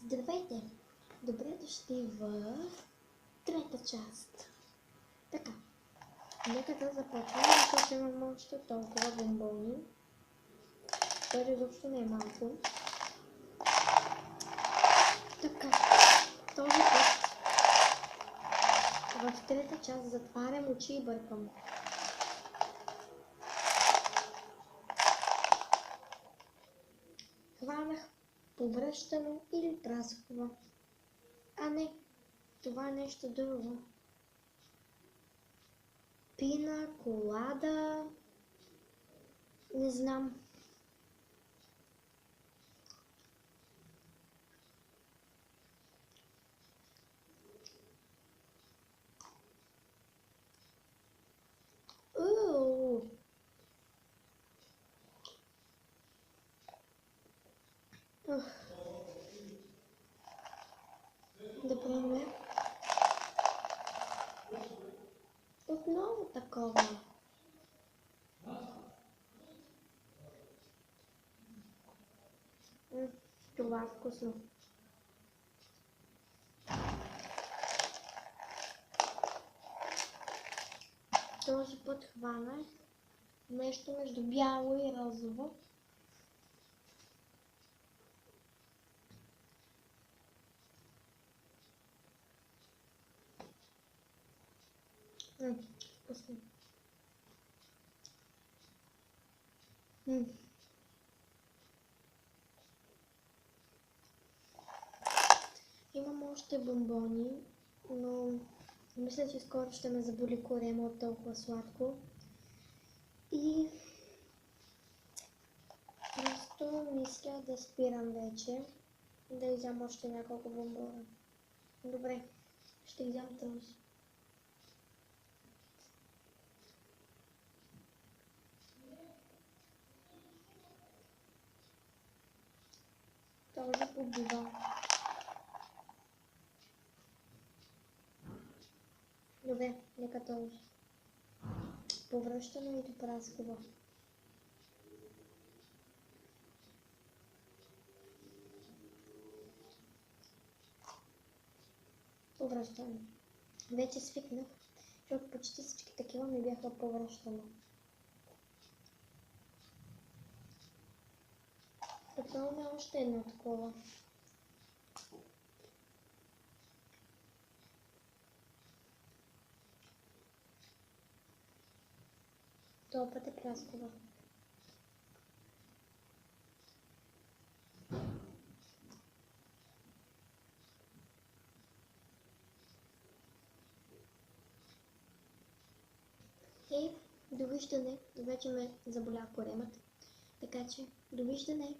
Здравейте! Добре дошли в трета част. Така, нека да започваме, защото имам още толкова бомбони. Това изобщо не е малко. Така, този път в трета част затварям очи и бъркам. Хванах повръщано или праскова. А не, това е нещо друго. Пина, колада, не знам. Добре. Отново такова. Това е вкусно. Този път хванах нещо между бяло и розово. Вкусно. Имам още бомбони, но мисля, че скоро ще ме заболи корема от толкова сладко. И просто мисля да спирам вече, да изям още няколко бомбона. Добре, ще изям този. Този побива. Добре, нека този. Повръщано и до праскова. Повръщано. Вече свикнах, защото почти всички такива ми бяха повръщано. Попълня още едно такова. Това път е праскова. Довиждане, вече ме заболя коремът, така че довиждане.